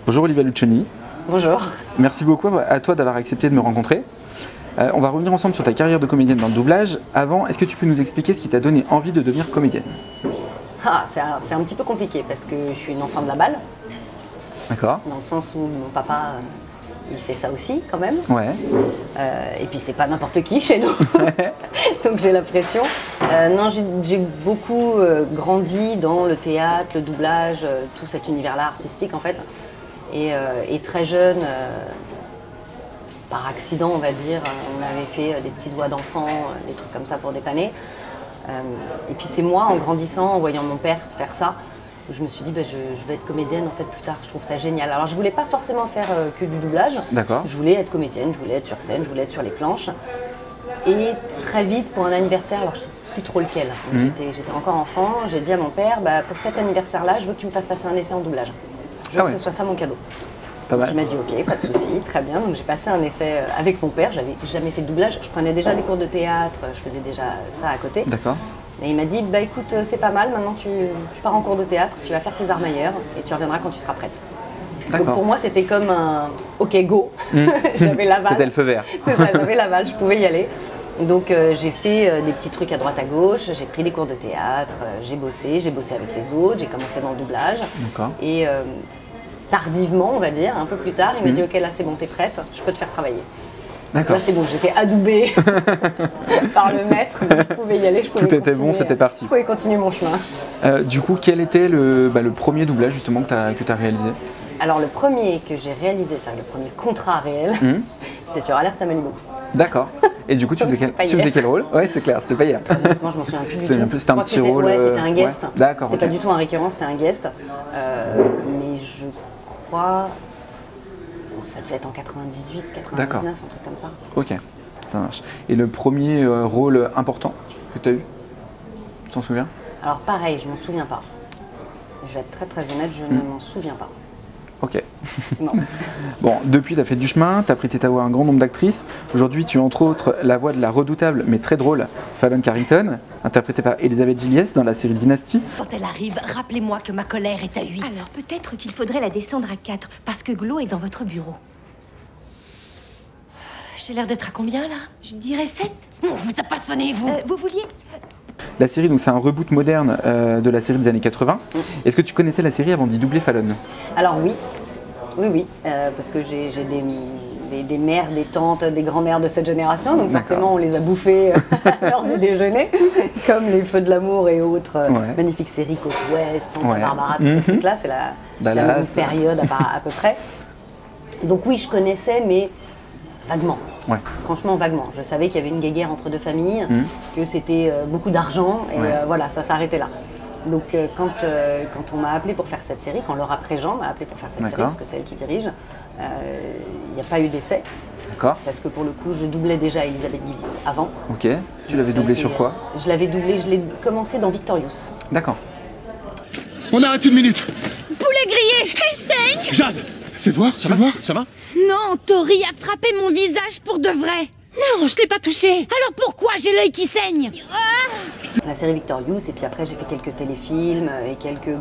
Bonjour Olivia Luccioni. Bonjour. Merci beaucoup à toi d'avoir accepté de me rencontrer. On va revenir ensemble sur ta carrière de comédienne dans le doublage. Avant, est-ce que tu peux nous expliquer ce qui t'a donné envie de devenir comédienne? C'est un petit peu compliqué parce que je suis une enfant de la balle. D'accord. Dans le sens où mon papa, il fait ça aussi quand même. Ouais. Et puis c'est pas n'importe qui chez nous. Donc j'ai la pression. Non, j'ai beaucoup grandi dans le théâtre, le doublage, tout cet univers-là artistique en fait. Et très jeune, par accident on va dire, on avait fait des petites voix d'enfants, des trucs comme ça pour dépanner. Et puis c'est moi, en grandissant, en voyant mon père faire ça, où je me suis dit je vais être comédienne en fait plus tard, je trouve ça génial. Alors je voulais pas forcément faire que du doublage, je voulais être comédienne, je voulais être sur scène, je voulais être sur les planches. Et très vite pour un anniversaire, alors je sais plus trop lequel, j'étais encore enfant, j'ai dit à mon père, pour cet anniversaire-là, je veux que tu me fasses passer un essai en doublage. Je veux que ce soit ça mon cadeau. Donc il m'a dit ok, pas de souci, très bien. Donc j'ai passé un essai avec mon père, j'avais jamais fait de doublage, je prenais déjà des cours de théâtre, je faisais déjà ça à côté. D'accord. Et il m'a dit écoute, c'est pas mal, maintenant tu pars en cours de théâtre, tu vas faire tes armes ailleurs et tu reviendras quand tu seras prête. Donc pour moi c'était comme un ok go, j'avais l'aval. C'était le feu vert. C'est ça, j'avais l'aval, je pouvais y aller. Donc j'ai fait des petits trucs à droite à gauche, j'ai pris des cours de théâtre, j'ai bossé avec les autres, j'ai commencé dans le doublage. Et tardivement, on va dire, un peu plus tard, il m'a dit ok là c'est bon, t'es prête, je peux te faire travailler. Là c'est bon, j'étais adoubée par le maître, donc je pouvais y aller, je pouvais Tout était bon, c'était parti. Je pouvais continuer mon chemin. Du coup, quel était le premier doublage justement que tu as réalisé? Alors le premier que j'ai réalisé, c'est le premier contrat réel, c'était sur Alerte à Malibu. D'accord. Et du coup, tu faisais quel rôle? Ouais, c'est clair, c'était pas hier. Moi, je m'en souviens plus du tout. C'était un petit rôle. Ouais, c'était un guest. Ouais. D'accord. C'était pas du tout un récurrent, c'était un guest. Mais je crois. Ça devait être en 98, 99, un truc comme ça. Ok, ça marche. Et le premier rôle important que tu as eu? Tu t'en souviens? Alors, pareil, je m'en souviens pas. Je vais être très très honnête, je ne m'en souviens pas. Ok. Non. Bon, depuis, tu as fait du chemin, tu as prêté ta voix à un grand nombre d'actrices. Aujourd'hui, tu es entre autres la voix de la redoutable mais très drôle Fallon Carrington, interprétée par Elizabeth Gillies dans la série Dynasty. Quand elle arrive, rappelez-moi que ma colère est à 8. Alors peut-être qu'il faudrait la descendre à 4, parce que Glo est dans votre bureau. J'ai l'air d'être à combien, là? Je dirais 7. On vous a pas sonné, vous. Vous vouliez... La série, donc c'est un reboot moderne de la série des années 80. Est-ce que tu connaissais la série avant d'y doubler Fallon? Alors oui, parce que j'ai des mères, des tantes, des grands-mères de cette génération, donc forcément on les a bouffées à l'heure du déjeuner, comme les Feux de l'amour et autres magnifiques séries Côte Ouest, Tante Barbara, tous ces trucs-là, c'est la même période à peu près. Donc oui, je connaissais, mais vaguement. Franchement, vaguement. Je savais qu'il y avait une guéguerre entre deux familles, que c'était beaucoup d'argent, et voilà, ça s'arrêtait là. Donc quand on m'a appelé pour faire cette série, quand Laura Préjean m'a appelé pour faire cette série, parce que c'est elle qui dirige, il n'y a pas eu d'essai. Parce que pour le coup, je doublais déjà Elizabeth Gillies avant. Ok. Tu l'avais doublé sur quoi? Je l'avais doublé, je l'ai commencé dans Victorious. D'accord. On arrête une minute. Poulet grillé, elle saigne. Jade, fais voir, ça va? Non, Tori a frappé mon visage pour de vrai. Non, je l'ai pas touché. Alors pourquoi j'ai l'œil qui saigne? La série Victorious, et puis après j'ai fait quelques téléfilms et quelques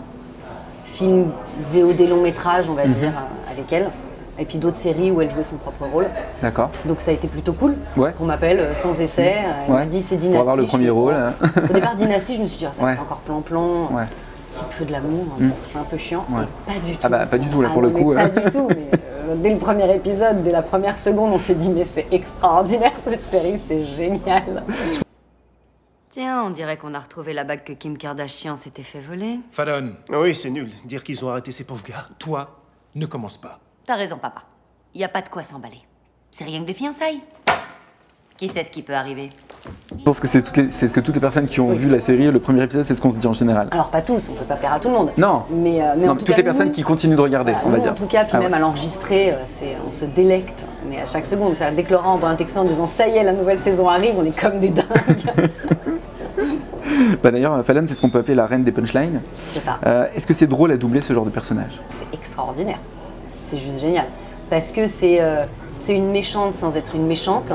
films VOD long métrage, on va dire, avec elle. Et puis d'autres séries où elle jouait son propre rôle. D'accord. Donc ça a été plutôt cool qu'on m'appelle sans essai. Elle m'a dit c'est Dynasty. Pour avoir le premier rôle. Au départ Dynasty, je me suis dit ça va être encore plan-plan. Petit peu de l'amour, c'est un peu chiant. Pas du tout. Ah bah pas du tout là pour le coup. Pas du tout, mais dès le premier épisode, dès la première seconde, on s'est dit mais c'est extraordinaire cette série, c'est génial. Tiens, on dirait qu'on a retrouvé la bague que Kim Kardashian s'était fait voler. Fallon. Oui, c'est nul. Dire qu'ils ont arrêté ces pauvres gars. Toi, ne commence pas. T'as raison, papa. Y a pas de quoi s'emballer. C'est rien que des fiançailles. Qui sait ce qui peut arriver? Je pense que c'est ce que toutes les personnes qui ont vu la série, le premier épisode, c'est ce qu'on se dit en général. Alors pas tous, on peut pas plaire à tout le monde. Non, mais en tout toutes cas, les personnes qui continuent de regarder, on va dire. En tout cas, puis même à l'enregistrer, on se délecte, mais à chaque seconde. Dès que Laura envoie un texto en disant ça y est, la nouvelle saison arrive, on est comme des dingues. D'ailleurs, Fallon, c'est ce qu'on peut appeler la reine des punchlines. C'est ça. Est-ce que c'est drôle à doubler ce genre de personnage? C'est extraordinaire. C'est juste génial. Parce que c'est une méchante sans être une méchante.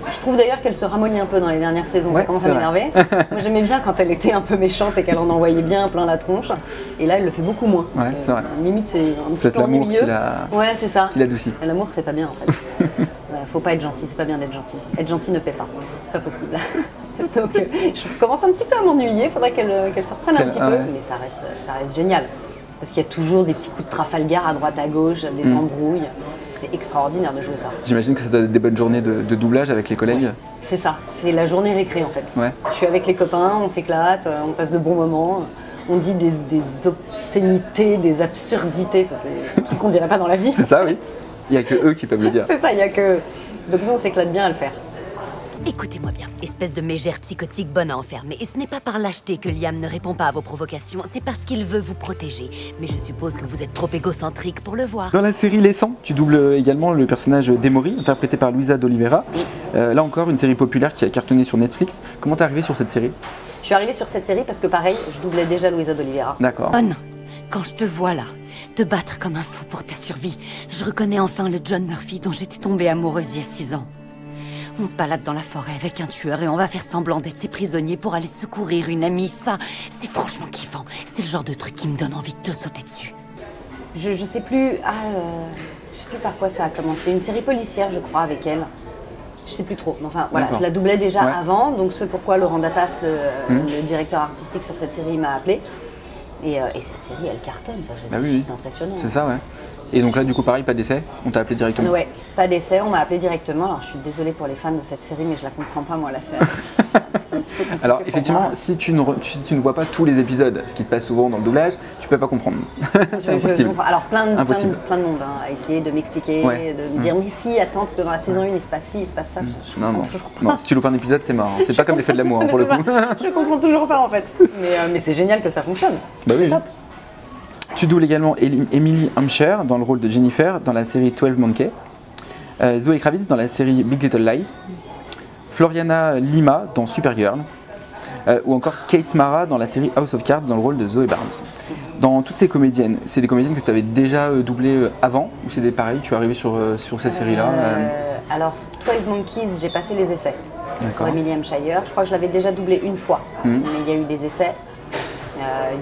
Je trouve d'ailleurs qu'elle se ramollit un peu dans les dernières saisons, ça commence à m'énerver. Moi j'aimais bien quand elle était un peu méchante et qu'elle en envoyait bien plein la tronche. Et là elle le fait beaucoup moins. Ouais, c'est vrai. Limite c'est un petit peu l'amour ennuyeux. Ouais, c'est ça. Qui l'adoucit. L'amour c'est pas bien en fait. Faut pas être gentil, c'est pas bien d'être gentil. Être gentil ne paie pas, c'est pas possible. Donc je commence un petit peu à m'ennuyer, il faudrait qu'elle se reprenne un petit peu, mais ça reste génial. Parce qu'il y a toujours des petits coups de Trafalgar à droite à gauche, des embrouilles. C'est extraordinaire de jouer ça. J'imagine que ça doit être des bonnes journées de doublage avec les collègues. Ouais, c'est ça, c'est la journée récré en fait. Ouais. Je suis avec les copains, on s'éclate, on passe de bons moments, on dit des obscénités, des absurdités, enfin, c'est un truc qu'on dirait pas dans la vie. C'est ça, oui. Il n'y a que eux qui peuvent le dire. C'est ça, il n'y a que... Donc nous on s'éclate bien à le faire. Écoutez-moi bien, espèce de mégère psychotique bonne à enfermer. Et ce n'est pas par lâcheté que Liam ne répond pas à vos provocations, c'est parce qu'il veut vous protéger. Mais je suppose que vous êtes trop égocentrique pour le voir. Dans la série Les 100, tu doubles également le personnage d'Emory, interprété par Luisa d'Oliveira. Là encore, une série populaire qui a cartonné sur Netflix. Comment t'es arrivée sur cette série? Je suis arrivée sur cette série parce que pareil, je doublais déjà Luisa d'Oliveira. D'accord. Oh non, quand je te vois là, te battre comme un fou pour ta survie, je reconnais enfin le John Murphy dont j'étais tombée amoureuse il y a 6 ans. On se balade dans la forêt avec un tueur et on va faire semblant d'être ses prisonniers pour aller secourir une amie. Ça, c'est franchement kiffant. C'est le genre de truc qui me donne envie de te sauter dessus. Je sais plus... je sais plus par quoi ça a commencé. Une série policière, je crois, avec elle. Je sais plus trop. Mais enfin, voilà, je la doublais déjà avant. Donc, ce pourquoi Laurent Datas, le directeur artistique sur cette série, m'a appelé. Et cette série, elle cartonne. Enfin, c'est impressionnant. C'est ça, ouais. Et donc là, du coup, pareil, pas d'essai, on t'a appelé directement? Ouais, pas d'essai, on m'a appelé directement. Alors, je suis désolée pour les fans de cette série, mais je la comprends pas, moi, la série. C'est un petit peu compliqué. Alors, effectivement, si tu ne vois pas tous les épisodes, ce qui se passe souvent dans le doublage, tu peux pas comprendre. C'est impossible. Alors, plein de monde a essayé de m'expliquer, de me dire, mais si, attends, parce que dans la saison 1, il se passe ci, il se passe ça. Je comprends toujours pas. Non, si tu loupes un épisode, c'est mort. C'est pas comme les feux de l'amour, pour le coup. Je comprends toujours pas, en fait. Mais c'est génial que ça fonctionne. Bah oui. C'est top. Tu doubles également Emily Hampshire dans le rôle de Jennifer dans la série 12 Monkeys, Zoe Kravitz dans la série Big Little Lies, Floriana Lima dans Supergirl, ou encore Kate Mara dans la série House of Cards dans le rôle de Zoe Barnes. Dans toutes ces comédiennes, c'est des comédiennes que tu avais déjà doublées avant ou c'est des pareils, tu es arrivé sur ces séries-là Alors, 12 Monkeys, j'ai passé les essais pour Emily Hampshire. Je crois que je l'avais déjà doublé une fois, mais il y a eu des essais.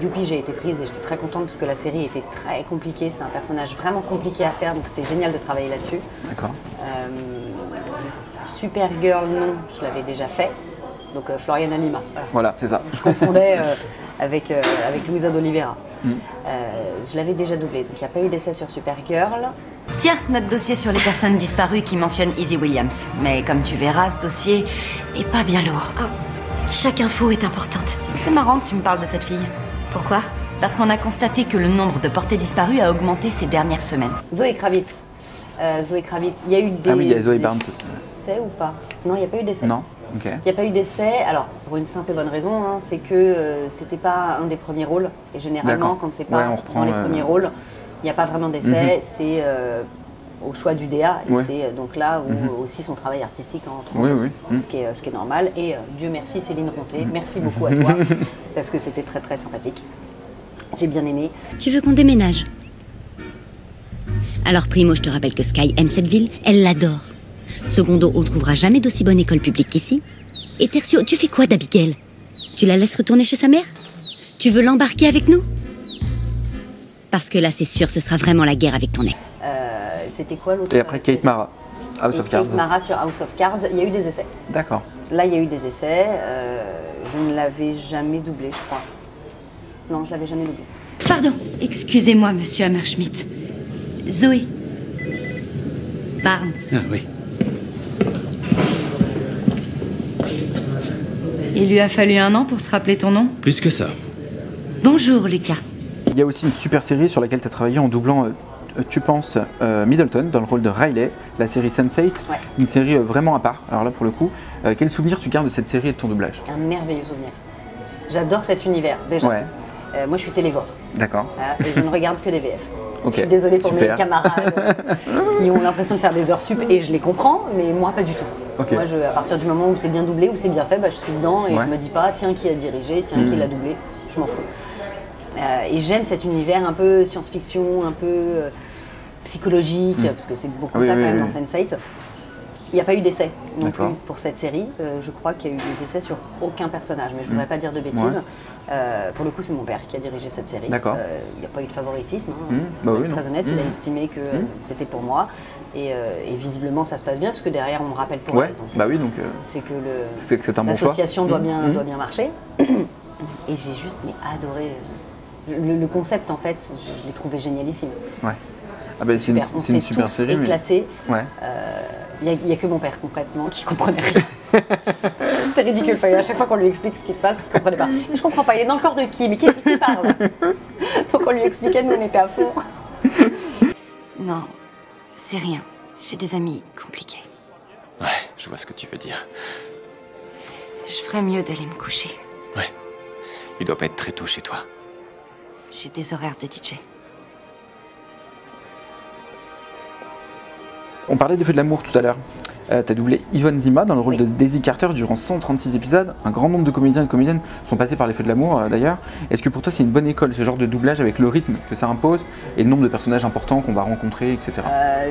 Youpi, j'ai été prise et j'étais très contente parce que la série était très compliquée. C'est un personnage vraiment compliqué à faire, donc c'était génial de travailler là-dessus. D'accord. Supergirl, non, je l'avais déjà fait. Donc Floriana Lima. Voilà, c'est ça. Je confondais avec Luisa d'Oliveira. Je l'avais déjà doublé, donc il n'y a pas eu d'essai sur Supergirl. Tiens, notre dossier sur les personnes disparues qui mentionne Easy Williams. Mais comme tu verras, ce dossier est pas bien lourd. Oh. Chaque info est importante. C'est marrant que tu me parles de cette fille. Pourquoi? Parce qu'on a constaté que le nombre de portées disparues a augmenté ces dernières semaines. Zoe Kravitz. Il y a eu des il y a Zoe Barnes aussi. Essais ou pas? Non, il n'y a pas eu d'essai. Non. Ok. Il n'y a pas eu d'essai. Alors, pour une simple et bonne raison, c'est que c'était pas un des premiers rôles. Et généralement, quand c'est pas dans les premiers rôles, il n'y a pas vraiment d'essai. C'est au choix du DA. Et c'est donc là où aussi son travail artistique entre ce qui est normal. Et Dieu merci Céline Ronté, merci beaucoup à toi, parce que c'était très très sympathique. J'ai bien aimé. Tu veux qu'on déménage? Alors Primo, je te rappelle que Sky aime cette ville, elle l'adore. Secondo, on trouvera jamais d'aussi bonne école publique qu'ici. Et Tertio, tu fais quoi d'Abigail? Tu la laisses retourner chez sa mère? Tu veux l'embarquer avec nous? Parce que là, c'est sûr, ce sera vraiment la guerre avec ton ex. C'était quoi l'autre? Et après Kate Mara, House of Cards. Kate Mara sur House of Cards, il y a eu des essais. D'accord. Là, il y a eu des essais. Je ne l'avais jamais doublé, je crois. Non, je l'avais jamais doublé. Pardon, excusez-moi, monsieur Hammerschmidt. Zoé. Barnes. Ah oui. Il lui a fallu 1 an pour se rappeler ton nom? Plus que ça. Bonjour, Lucas. Il y a aussi une super série sur laquelle tu as travaillé en doublant, tu penses, Middleton dans le rôle de Riley, la série Sense8. Une série vraiment à part. Alors là, pour le coup, quel souvenir tu gardes de cette série et de ton doublage? Un merveilleux souvenir. J'adore cet univers, déjà. Moi, je suis télévore. D'accord. Et je ne regarde que des VF. Okay. Je suis désolée pour mes camarades qui ont l'impression de faire des heures sup et je les comprends, mais moi pas du tout. Moi, à partir du moment où c'est bien doublé, où c'est bien fait, je suis dedans et je me dis pas tiens qui a dirigé, tiens qui l'a doublé, je m'en fous. Et j'aime cet univers un peu science-fiction, un peu psychologique, parce que c'est beaucoup ça quand même dans Sense8. Il n'y a pas eu d'essai non plus D'accord. pour cette série. Je crois qu'il y a eu des essais sur aucun personnage, mais je ne voudrais pas dire de bêtises. Pour le coup, c'est mon père qui a dirigé cette série. D'accord. Il n'y a pas eu de favoritisme. Bah Pour oui, être très non. honnête, il a estimé que c'était pour moi. Et visiblement, ça se passe bien, parce que derrière, on me rappelle pour Ouais, elle. Donc, bah oui, donc c'est que c'est un bon choix. l'association doit bien marcher. Et j'ai juste adoré. Le concept, en fait, je l'ai trouvé génialissime. Ouais. Ah bah, c'est Super. On une s'est super tous série. éclatés. Ouais. Il n'y a que mon père, concrètement, qui comprenait rien. C'était ridicule. Enfin, à chaque fois qu'on lui explique ce qui se passe, il ne comprenait pas. Je comprends pas, il est dans le corps de qui? Mais qui parle? Donc on lui expliquait, nous on était à fond. Non, c'est rien. J'ai des amis compliqués. Ouais, je vois ce que tu veux dire. Je ferais mieux d'aller me coucher. Ouais. Il doit pas être très tôt chez toi. J'ai des horaires de DJ. On parlait des Feux de l'amour tout à l'heure. Tu as doublé Yvonne Zima dans le rôle Oui. de Daisy Carter durant 136 épisodes. Un grand nombre de comédiens et de comédiennes sont passés par les Feux de l'amour d'ailleurs. Est-ce que pour toi c'est une bonne école, ce genre de doublage avec le rythme que ça impose et le nombre de personnages importants qu'on va rencontrer, etc.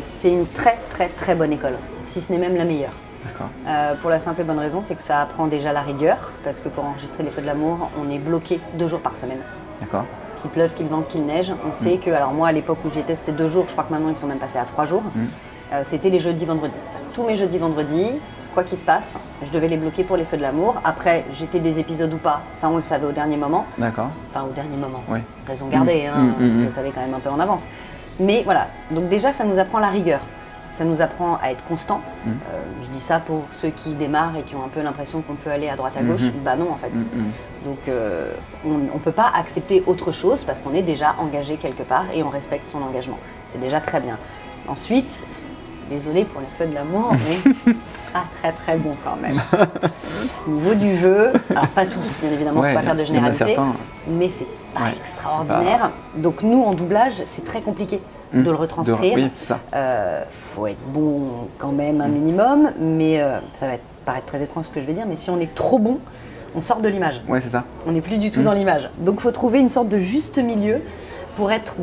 C'est une très très très bonne école, si ce n'est même la meilleure. D'accord. Pour la simple et bonne raison, c'est que ça apprend déjà la rigueur, parce que pour enregistrer les Feux de l'amour, on est bloqué 2 jours par semaine. D'accord. Qu'il pleuve, qu'il vente, qu'il neige. On sait que, alors moi à l'époque où j'y étais, c'était 2 jours, je crois que maintenant ils sont même passés à 3 jours. C'était les jeudis, vendredis. Tous mes jeudis, vendredis, quoi qu'il se passe, je devais les bloquer pour les Feux de l'amour. Après, j'étais des épisodes ou pas, ça on le savait au dernier moment. D'accord. Enfin, au dernier moment. Ouais. Raison gardée, je le savais quand même un peu en avance. Mais voilà, donc déjà ça nous apprend la rigueur. Ça nous apprend à être constant. Je dis ça pour ceux qui démarrent et qui ont un peu l'impression qu'on peut aller à droite à gauche. Bah non en fait. Donc on ne peut pas accepter autre chose parce qu'on est déjà engagé quelque part et on respecte son engagement. C'est déjà très bien. Ensuite, désolé pour les Feux de l'amour, mais pas très très bon quand même. Au niveau du jeu, alors pas tous bien évidemment, Ouais, faut pas faire de il y en a généralité, certains. mais c'est pas Ouais, extraordinaire. Donc nous en doublage, c'est très compliqué de le retranscrire. Oui, c'est ça. Faut être bon quand même un minimum, mais ça va paraître très étrange ce que je vais dire, mais si on est trop bon, on sort de l'image. Ouais, c'est ça. On n'est plus du tout dans l'image. Donc il faut trouver une sorte de juste milieu pour être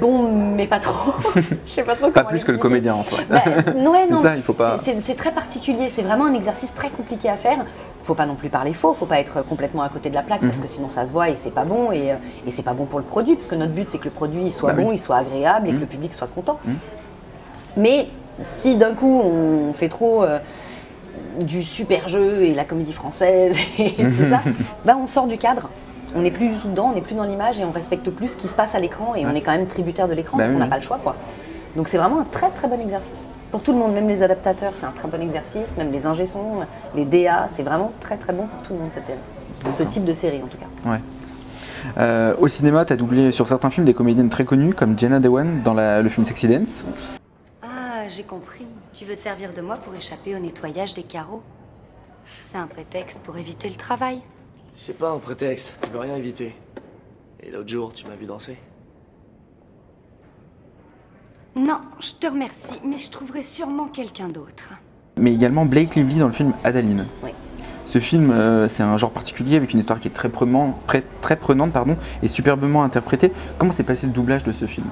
bon, mais pas trop. Je sais pas trop comment Pas plus que le l'expliquer. comédien en toi. Ouais, non. C'est ça, il faut pas. C'est très particulier, c'est vraiment un exercice très compliqué à faire. Il faut pas non plus parler faux, faut pas être complètement à côté de la plaque parce que sinon ça se voit et c'est pas bon et c'est pas bon pour le produit parce que notre but c'est que le produit il soit Bah bon, oui. il soit agréable et que le public soit content. Mais si d'un coup on fait trop du super jeu et la comédie française et tout ça, bah on sort du cadre. On n'est plus du tout dedans, on n'est plus dans l'image et on respecte plus ce qui se passe à l'écran et on est quand même tributaire de l'écran, Bah donc on oui, n'a oui. pas le choix quoi. Donc c'est vraiment un très très bon exercice. Pour tout le monde, même les adaptateurs, c'est un très bon exercice, même les ingé-sons, les DA, c'est vraiment très très bon pour tout le monde cette série. De ce type de série en tout cas. Ouais. Au cinéma, tu as doublé sur certains films des comédiennes très connues comme Jenna Dewan dans le film Sexy Dance. Ah, j'ai compris. Tu veux te servir de moi pour échapper au nettoyage des carreaux? C'est un prétexte pour éviter le travail. C'est pas un prétexte, je veux rien éviter. Et l'autre jour, tu m'as vu danser. Non, je te remercie, mais je trouverai sûrement quelqu'un d'autre. Mais également Blake Lively dans le film Adaline. Oui. Ce film, c'est un genre particulier avec une histoire qui est très prenante pardon, et superbement interprétée. Comment s'est passé le doublage de ce film?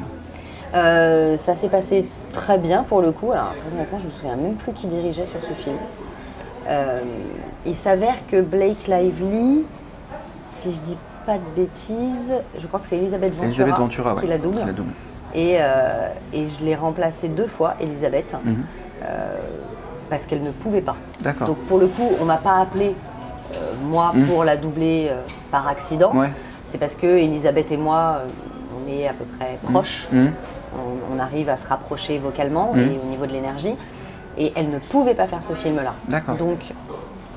Ça s'est passé très bien pour le coup. Alors très honnêtement, je me souviens même plus qui dirigeait sur ce film. Il s'avère que Blake Lively, si je dis pas de bêtises, je crois que c'est Elisabeth Ventura, ouais, qui la double. Et je l'ai remplacée 2 fois, Elisabeth, parce qu'elle ne pouvait pas. D'accord. Donc pour le coup, on m'a pas appelé moi pour la doubler par accident. Ouais. C'est parce que Elisabeth et moi, on est à peu près proches. On arrive à se rapprocher vocalement et au niveau de l'énergie. Et elle ne pouvait pas faire ce film-là. D'accord. Donc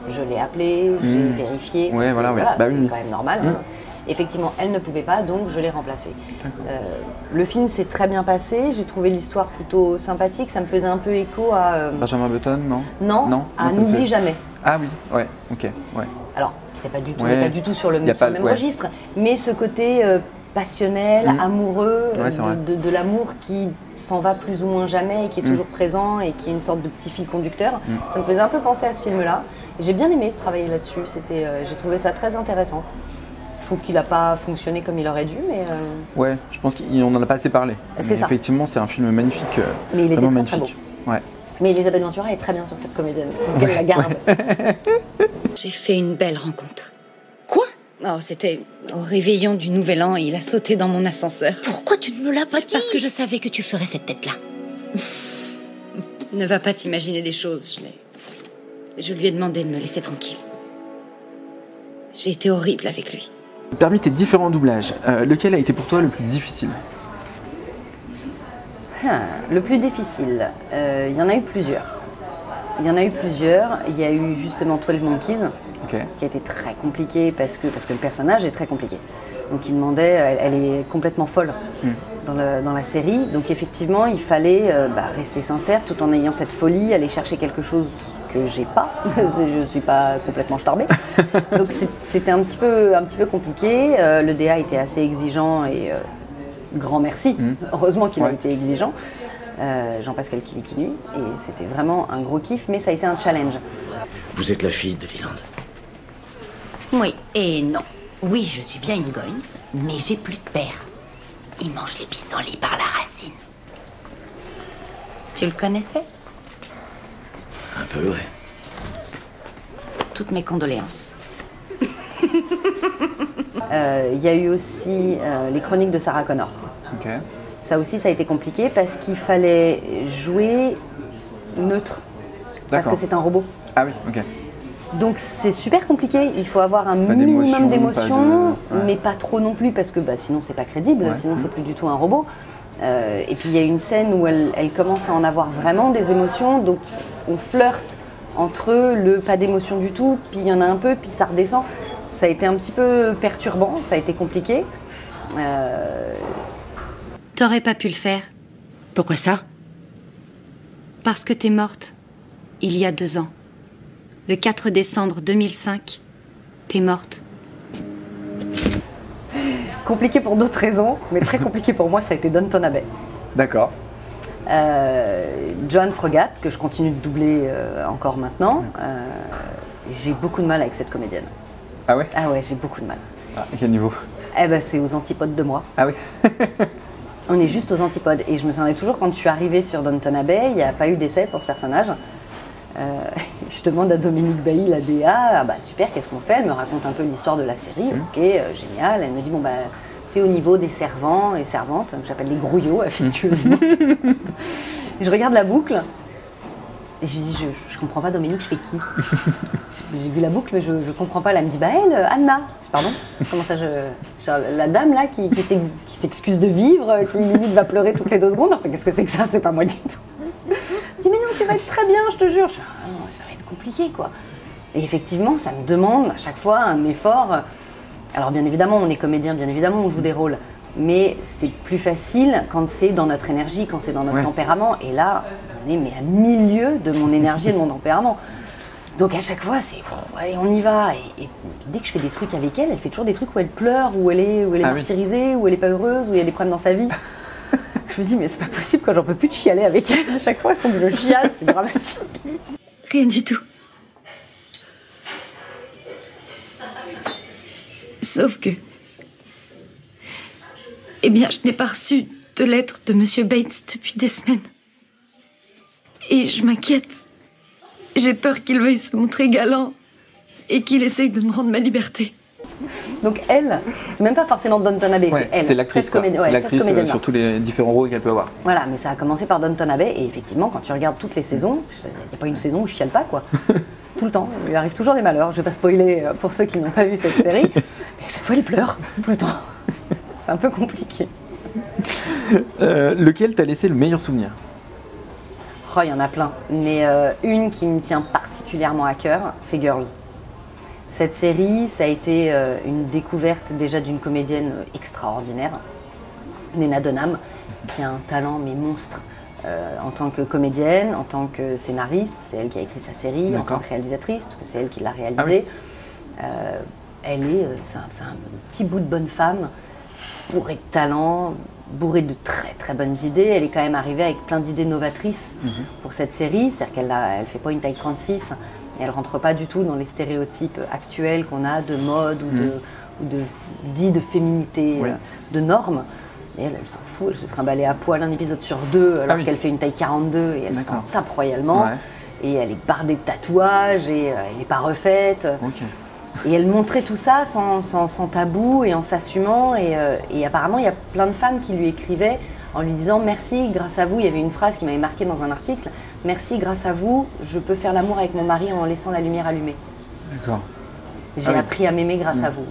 je l'ai appelée, j'ai vérifié. Ouais, parce que, voilà, bah c'est oui. quand même normal. Effectivement, elle ne pouvait pas, donc je l'ai remplacée. Le film s'est très bien passé, j'ai trouvé l'histoire plutôt sympathique, ça me faisait un peu écho à... Benjamin Button, non? Non, à ça me N'oublie fait- jamais. Ah oui, ouais, ok, ouais. Alors, c'est pas du tout, Ouais. on est pas du tout sur le Y a sur pas- le même ouais. registre, mais ce côté passionnel, amoureux, Ouais, c'est vrai. de l'amour qui s'en va plus ou moins jamais et qui est toujours présent et qui est une sorte de petit fil conducteur. Ça me faisait un peu penser à ce film-là. Et j'ai bien aimé travailler là-dessus, j'ai trouvé ça très intéressant. Je trouve qu'il n'a pas fonctionné comme il aurait dû, mais Ouais, je pense qu'on en a pas assez parlé. C'est Mais ça. effectivement, c'est un film magnifique. il était vraiment très, très magnifique. Ouais. Mais Elisabeth Ventura est très bien sur cette comédienne, donc elle la garde. J'ai fait une belle rencontre. Quoi? Oh, c'était au réveillon du Nouvel An, il a sauté dans mon ascenseur. Pourquoi tu ne me l'as pas dit? Parce que je savais que tu ferais cette tête-là. Ne va pas t'imaginer des choses, je lui ai demandé de me laisser tranquille. J'ai été horrible avec lui. Parmi tes différents doublages, lequel a été pour toi le plus difficile? Le plus difficile, il y en a eu plusieurs. Il y a eu justement 12 Monkeys, qui a été très compliqué parce que le personnage est très compliqué. Donc il demandait, elle est complètement folle dans la série. Donc effectivement, il fallait rester sincère tout en ayant cette folie, aller chercher quelque chose que j'ai pas. Je ne suis pas complètement starbée. Donc c'était un petit peu compliqué. Le DA était assez exigeant et grand merci. Heureusement qu'il a été exigeant. Jean-Pascal Kilikini, et c'était vraiment un gros kiff, mais ça a été un challenge. Vous êtes la fille de Leland? Oui et non. Oui, je suis bien une Goins, mais j'ai plus de père. Il mange les pissenlits par la racine. Tu le connaissais? Un peu, ouais. Toutes mes condoléances. Il y a eu aussi les chroniques de Sarah Connor. Ça aussi, ça a été compliqué parce qu'il fallait jouer neutre. Parce que c'est un robot. Ah oui, ok. Donc c'est super compliqué. Il faut avoir un minimum d'émotion, mais pas trop non plus parce que sinon c'est pas crédible, sinon c'est plus du tout un robot. Et puis il y a une scène où elle commence à en avoir vraiment des émotions, donc on flirte entre le pas d'émotion du tout, puis il y en a un peu, puis ça redescend. Ça a été un petit peu perturbant, ça a été compliqué. T'aurais pas pu le faire. Pourquoi ça? Parce que t'es morte, il y a 2 ans. Le 4 décembre 2005, t'es morte. Compliqué pour d'autres raisons, mais très compliqué pour moi, ça a été Downton Abbey. D'accord. Joan Frogat, que je continue de doubler encore maintenant, j'ai beaucoup de mal avec cette comédienne. Ah ouais? Ah ouais, j'ai beaucoup de mal. Ah, à quel niveau? C'est aux antipodes de moi. Ah oui. On est juste aux antipodes. Et je me souviens toujours, quand je suis arrivée sur Downton Abbey, il n'y a pas eu d'essai pour ce personnage. Je demande à Dominique Bailly, la DA, super, qu'est-ce qu'on fait? Elle me raconte un peu l'histoire de la série. Ok, génial. Elle me dit, t'es au niveau des servants et servantes, que j'appelle les grouillots affectueusement. Et je regarde la boucle, et je lui dis, je comprends pas Dominique, je fais qui? J'ai vu la boucle, mais je comprends pas. Elle me dit, elle, Anna. Pardon? Comment ça, genre, la dame là qui s'excuse de vivre, qui limite va pleurer toutes les 2 secondes. Enfin, qu'est-ce que c'est que ça? C'est pas moi du tout. Je dis, mais non, tu vas être très bien, je te jure. Non, ça va être compliqué, quoi. Et effectivement, ça me demande à chaque fois un effort. Alors, bien évidemment, on est comédien, bien évidemment, on joue des rôles. Mais c'est plus facile quand c'est dans notre énergie, quand c'est dans notre tempérament. Et là, on est à milieu de mon énergie et de mon tempérament. Donc à chaque fois, c'est allez, on y va. Et dès que je fais des trucs avec elle, elle fait toujours des trucs où elle pleure, où elle est martyrisée, où elle est pas heureuse, où il y a des problèmes dans sa vie. Je me dis, mais c'est pas possible, quoi, j'en peux plus de chialer avec elle. À chaque fois, il faut que je chiale, c'est dramatique. Rien du tout. Sauf que... Eh bien, je n'ai pas reçu de lettre de Monsieur Bates depuis des semaines. Et je m'inquiète. J'ai peur qu'il veuille se montrer galant et qu'il essaye de me rendre ma liberté. Donc elle, c'est même pas forcément Downton Abbey, c'est elle. C'est l'actrice, c'est l'actrice sur tous les différents rôles qu'elle peut avoir. Voilà, mais ça a commencé par Downton Abbey et effectivement, quand tu regardes toutes les saisons, il n'y a pas une saison où je chiale pas, quoi. Tout le temps, il lui arrive toujours des malheurs. Je vais pas spoiler pour ceux qui n'ont pas vu cette série, mais à chaque fois, il pleure, tout le temps. C'est un peu compliqué. Lequel t'a laissé le meilleur souvenir? Oh, il y en a plein, mais une qui me tient particulièrement à cœur, c'est Girls. Cette série, ça a été une découverte déjà d'une comédienne extraordinaire, Lena Dunham, qui a un talent mais monstre en tant que comédienne, en tant que scénariste. C'est elle qui a écrit sa série, en tant que réalisatrice, parce que c'est elle qui l'a réalisée. C'est un petit bout de bonne femme, bourrée de talent, bourrée de très très bonnes idées. Elle est quand même arrivée avec plein d'idées novatrices pour cette série, c'est-à-dire qu'elle ne fait pas une taille 36, elle ne rentre pas du tout dans les stéréotypes actuels qu'on a de mode ou de féminité, de normes. Et elle s'en fout, elle se trimbalait à poil un épisode sur 2 alors qu'elle fait une taille 42 et elle s'en tape royalement. Ouais. Et elle est bardée de tatouages et elle n'est pas refaite. Okay. Et elle montrait tout ça sans tabou et en s'assumant. Et apparemment, il y a plein de femmes qui lui écrivaient en lui disant « Merci, grâce à vous », il y avait une phrase qui m'avait marquée dans un article, « Merci, grâce à vous, je peux faire l'amour avec mon mari en laissant la lumière allumée. » D'accord. J'ai appris à m'aimer grâce à vous.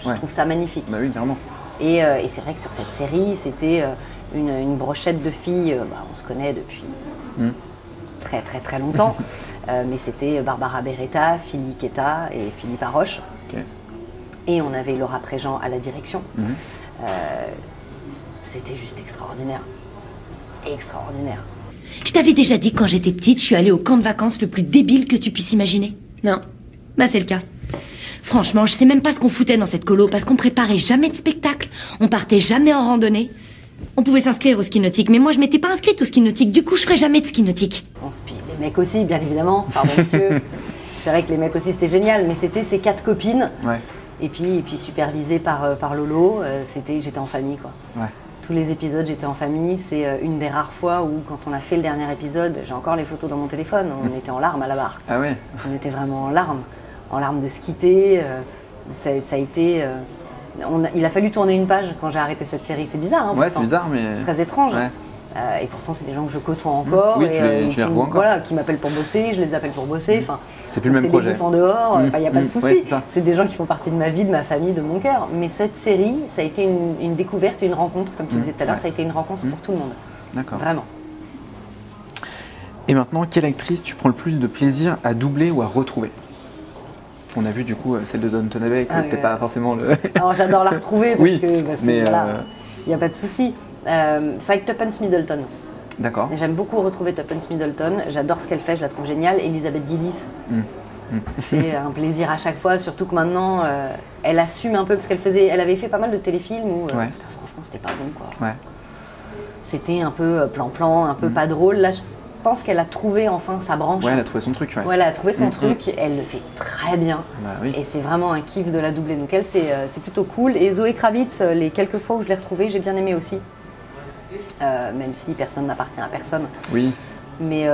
Je trouve ça magnifique. Bah oui, clairement. Et c'est vrai que sur cette série, c'était une brochette de filles, on se connaît depuis très très très longtemps, mais c'était Barbara Beretta, Philly Quetta et Philippe Aroche. Okay. Et on avait Laura Préjean à la direction. C'était juste extraordinaire. Extraordinaire. Je t'avais déjà dit que quand j'étais petite, je suis allée au camp de vacances le plus débile que tu puisses imaginer. Non. Bah c'est le cas. Franchement, je sais même pas ce qu'on foutait dans cette colo, parce qu'on préparait jamais de spectacle, on partait jamais en randonnée. On pouvait s'inscrire au ski nautique, mais moi je m'étais pas inscrite au ski nautique, du coup je ferais jamais de ski nautique. Les mecs aussi, bien évidemment, pardon monsieur. C'est vrai que les mecs aussi c'était génial, mais c'était ces 4 copines, et puis supervisées par Lolo, j'étais en famille quoi. Ouais. Tous les épisodes j'étais en famille, c'est une des rares fois où quand on a fait le dernier épisode, j'ai encore les photos dans mon téléphone, on était en larmes à la barre. Ah ouais. On était vraiment en larmes de se quitter, ça a été... il a fallu tourner une page quand j'ai arrêté cette série, c'est bizarre. Hein, ouais, c'est bizarre, mais... C'est très étrange. Ouais. Et pourtant, c'est des gens que je côtoie encore, oui, tu les revois encore. Voilà, qui m'appellent pour bosser, je les appelle pour bosser. Enfin, c'est plus le même projet. Des bouffes en dehors, il n'y a pas de souci. Ouais, c'est des gens qui font partie de ma vie, de ma famille, de mon cœur. Mais cette série, ça a été une découverte, une rencontre, comme tu disais tout à l'heure, ça a été une rencontre pour tout le monde. D'accord. Vraiment. Et maintenant, quelle actrice tu prends le plus de plaisir à doubler ou à retrouver ? On a vu du coup celle de Downton Abbey, c'était pas forcément le... Alors j'adore la retrouver parce que voilà, il n'y a pas de souci. C'est avec Tuppence Middleton. D'accord. J'aime beaucoup retrouver Tuppence Middleton, j'adore ce qu'elle fait, je la trouve géniale. Elisabeth Gillis, c'est un plaisir à chaque fois, surtout que maintenant elle assume un peu, parce elle avait fait pas mal de téléfilms où putain, franchement c'était pas bon quoi. Ouais. C'était un peu plan-plan, un peu pas drôle. Là, je pense qu'elle a trouvé enfin sa branche. Ouais, elle a trouvé son truc. Ouais, elle a trouvé son truc, elle le fait très bien. Bah, oui. Et c'est vraiment un kiff de la doubler. Donc elle, c'est plutôt cool. Et Zoé Kravitz, les quelques fois où je l'ai retrouvée, j'ai bien aimé aussi. Même si personne n'appartient à personne. Oui. Mais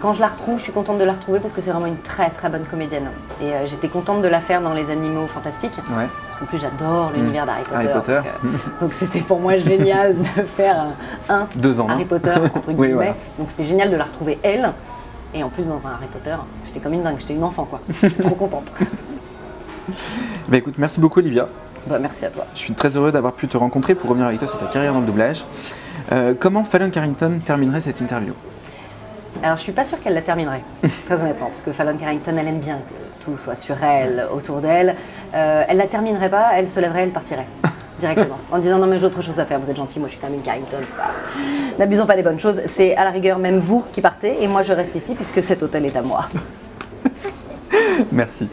quand je la retrouve, je suis contente de la retrouver parce que c'est vraiment une très très bonne comédienne. Et j'étais contente de la faire dans Les Animaux Fantastiques. Ouais. Parce qu'en plus j'adore l'univers d'Harry Potter. Donc c'était pour moi génial de faire Harry Potter entre guillemets. Oui, voilà. Donc c'était génial de la retrouver elle. Et en plus dans un Harry Potter, j'étais comme une dingue, j'étais une enfant quoi. J'étais trop contente. Bah écoute, merci beaucoup Olivia. Bah, merci à toi. Je suis très heureux d'avoir pu te rencontrer pour revenir avec toi sur ta carrière dans le doublage. Comment Fallon Carrington terminerait cette interview ? Alors je suis pas sûre qu'elle la terminerait, très honnêtement, parce que Fallon Carrington, elle aime bien que tout soit sur elle, autour d'elle. Elle la terminerait pas, elle se lèverait, elle partirait directement, en disant non mais j'ai autre chose à faire, vous êtes gentil, moi je suis quand même une Carrington. N'abusons pas des bonnes choses, c'est à la rigueur même vous qui partez, et moi je reste ici puisque cet hôtel est à moi. Merci.